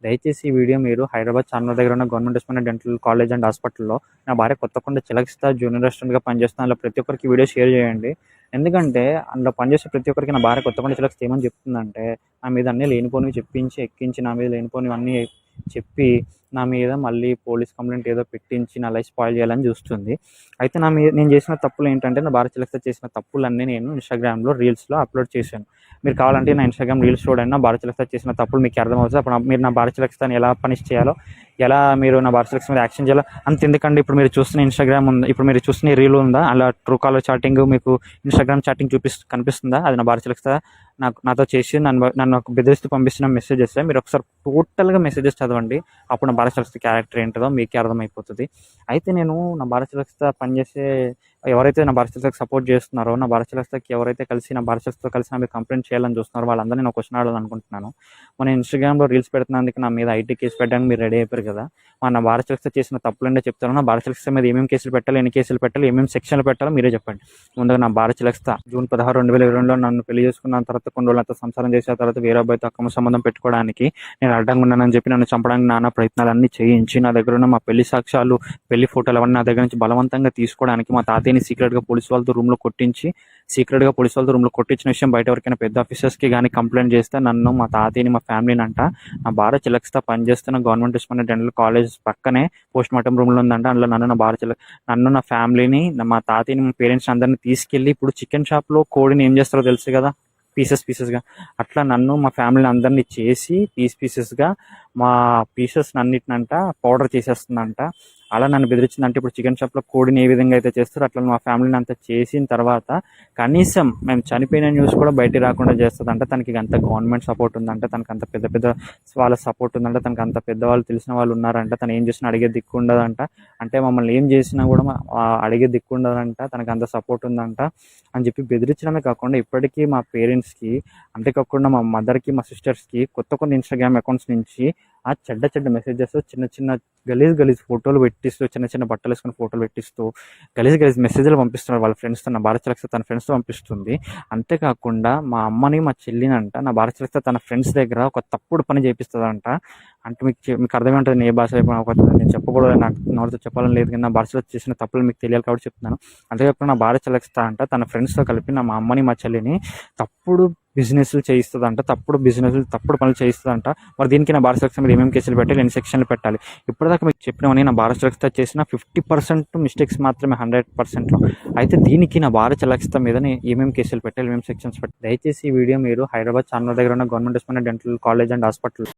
దయచేసి ఈ వీడియో మీరు హైదరాబాద్ చార్మినార్ దగ్గర ఉన్న government Osmania dental college and హాస్పిటల్‌లో నా భార్య కొత్తకొండ చిలకస్తా జూనియర్ రెసిడెంట్‌గా పనిచేస్తుంది. అందులో ప్రతి ఒక్కరికి ఈ వీడియో షేర్ చేయండి. ఎందుకంటే అందులో పనిచేసే ప్రతి ఒక్కరికి నా భార్య కొత్తకొండ చిలకస్తా ఏమని చెప్తుందంటే, నా మీద అన్నీ లేనిపోనివి చెప్పించి, ఎక్కించి నా మీద లేనిపోనివన్నీ చెప్పి, నా మీద మళ్ళీ పోలీస్ కంప్లెయింట్ ఏదో పెట్టించి నా లైఫ్ స్పాయిల్ చేయాలని చూస్తుంది. అయితే నేను చేసిన తప్పులేంటంటే, నా భార్య చిలకస్తా చేసిన తప్పులన్నీ నేను ఇన్‌స్టాగ్రామ్‌లో, రీల్స్‌లో అప్‌లోడ్ చేశాను. మీరు కావాలంటే నా ఇన్‌స్టాగ్రామ్ రీల్స్ చూడండి. నా భారత్ చిలకస్తా చేసిన తప్పులు మీకు అర్థమవుతాయి. అప్పుడు మీరు నా భారత్ చిలకస్తాని ఎలా పనిష్ చేయాలో, ఎలా మీరు నా భారత్ చిలకస్తా మీద యాక్షన్ చేయాలో అంతెందుకండి. ఇప్పుడు మీరు చూస్తున్న ఇన్‌స్టాగ్రామ్ ఉంది, ఇప్పుడు మీరు చూస్తున్న రీల్ ఉందా, అలా ట్రూ కాలర్ చాటింగ్ మీకు ఇన్‌స్టాగ్రామ్ చాటింగ్ కనిపిస్తుందా? అది నా భారత్ చిలకస్తా నాతో చేసి నన్ను బెదిరిస్తూ పంపిస్తున్న మెసేజెస్. మీరు ఒకసారి టోటల్‌గా మెసేజెస్ చదవండి. అప్పుడు నా భారత్ చిలకస్తా క్యారెక్టర్ ఏంటిదో మీకే అర్థమైపోతుంది. అయితే నేను నా భారత్ చిలకస్తా పనిచేసే ఎవరైతే నా భారత్ చిలకస్తాకి సపోర్ట్ చేస్తున్నారో, నా భారత్ చిలకస్తాకి ఎవరైతే కలిసి నా భారత్ చిలకస్తాతో కలిసి నా మీద కంప్లెయింట్ చేయాలని చూస్తున్నారో వాళ్ళందరినీ నేను ఒక క్వశ్చన్ అడగాలనుకుంటున్నాను. మన ఇన్‌స్టాగ్రామ్‌లో రీల్స్ పెడుతున్నందుకు నా మీద ఐటీ కేసు పెట్టడానికి మీరు రెడీ అయిపోయారు కదా! నా భారత్ చిలకస్తా చేసిన తప్పులేంటో చెప్తాను. నా భారత్ చిలకస్తా మీద ఏమేమి కేసులు పెట్టాలి, ఎన్ని కేసులు పెట్టాలి, ఏమేమి సెక్షన్లు పెట్టాలో మీరే చెప్పండి. ముందుగా నా భారత్ చిలకస్తా జూన్ 16, 2022లో నన్ను పెళ్లి చేసుకున్న తర్వాత కొన్ని రోజులు నాతో సంసారం చేసిన తర్వాత వేరే అబ్బాయితో అక్రమ సంబంధం పెట్టుకోవడానికి నేను అడ్డంగా ఉన్నానని చెప్పి నన్ను చంపడానికి నానా ప్రయత్నాలన్నీ చేయించి, నా దగ్గర ఉన్న మా పెళ్లి సాక్ష్యాలు, పెళ్లి ఫోటోలు అవన్నీ నా దగ్గర నుంచి బలవంతంగా తీసుకోవడానికి మా తాతయ్యని సీక్రెట్‌గా పోలీసు వాళ్ళతో రూమ్‌లో కొట్టించిన విషయం బయట ఎవరికైనా పెద్ద ఆఫీసర్స్‌కి గానీ కంప్లెయింట్ చేస్తే నన్ను, మా తాతయ్యని, మా ఫ్యామిలీనంట నా భార్య చిలకస్తా పనిచేస్తున్న గవర్నమెంట్ ఉస్మానియా డెంటల్ కాలేజ్ పక్కనే పోస్ట్‌మార్టం రూమ్‌లో ఉందంట. అందులో నన్ను, నా ఫ్యామిలీని, మా తాతయ్యని, మా పేరెంట్స్‌ని అందరిని తీసుకెళ్ళి ఇప్పుడు చికెన్ షాప్‌లో కోడిని ఏం చేస్తారో తెలుసు కదా! పీసెస్‌గా అట్లా నన్ను, మా ఫ్యామిలీని అందరిని చేసి పీసెస్‌గా మా పీసెస్‌నన్నిటినంట పౌడర్ చేసేస్తుందంట. అలా నన్ను బెదిరించిందంటే ఇప్పుడు చికెన్ షాప్‌లో కోడిని ఏ విధంగా అయితే చేస్తారో అట్లా మా ఫ్యామిలీని అంతా చేసిన తర్వాత కనీసం మేము చనిపోయిన న్యూస్ కూడా బయటికి రాకుండా చేస్తదంట. తనకి అంత గవర్నమెంట్ సపోర్ట్ ఉందంట. తనకు అంత పెద్ద పెద్ద వాళ్ళ సపోర్ట్ ఉందంట. తనకు అంత పెద్దవాళ్ళు తెలిసిన వాళ్ళు ఉన్నారంట. తను ఏం చేసినా అడిగే దిక్కు ఉండదంట. అంటే మమ్మల్ని ఏం చేసినా కూడా అడిగే దిక్కు ఉండదంట. తనకు అంత సపోర్ట్ ఉందంట అని చెప్పి బెదిరించడమే కాకుండా ఇప్పటికీ మా పేరెంట్స్‌కి, అంతేకాకుండా మా మదర్‌కి, మా సిస్టర్స్‌కి కొత్త ఇన్‌స్టాగ్రామ్ అకౌంట్స్ నుంచి చెడ్డ మెసేజెస్, చిన్న గలీజ్ ఫోటోలు పెట్టిస్తూ, చిన్న బట్టలు వేసుకొని ఫోటోలు పెట్టిస్తూ గలీజ్ మెసేజ్‌లు పంపిస్తున్నారు వాళ్ళ ఫ్రెండ్స్‌తో. నా భారత్ చిలకస్తా తన ఫ్రెండ్స్‌తో పంపిస్తుంది. అంతేకాకుండా మా అమ్మని, మా చెల్లినంట నా భారత్ చిలకస్తా తన ఫ్రెండ్స్ దగ్గర ఒక తప్పుడు పని చేపిస్తదంట. అంటే మీకు అర్థమై ఉంటుంది ఏ భాష నేను చెప్పకూడదు, నాకు నోటితో చెప్పాలని లేదు కానీ నా భారత్ చిలకస్తా చేసిన తప్పులు మీకు తెలియాలి కాబట్టి చెప్తున్నాను. అంతేకాకుండా నా భారత్ చిలకస్తా అంట తన ఫ్రెండ్స్‌తో కలిపి మా అమ్మని, మా చెల్లిని తప్పుడు బిజినెస్‌లు చేయిస్తదంట. తప్పుడు పనులు చేయిస్తదంట. మరి దీనికి నా భారత్ చిలకస్తా మీద ఏమేమి కేసులు పెట్టాలి, ఎన్ని సెక్షన్లు పెట్టాలి? ఇప్పటిదాకా మీకు చెప్పినవన్నీ నా భారత్ చిలకస్తా చేసిన 50% మిస్టేక్స్ మాత్రమే 100%లో. అయితే దీనికి నా భారత్ చిలకస్తా మీద ఏమేమి కేసులు పెట్టాలి, ఏమేమి సెక్షన్స్ పెట్టాలి? దయచేసి ఈ వీడియో మీరు హైదరాబాద్ చార్మినార్ దగ్గర ఉన్న government Osmania dental college and hospital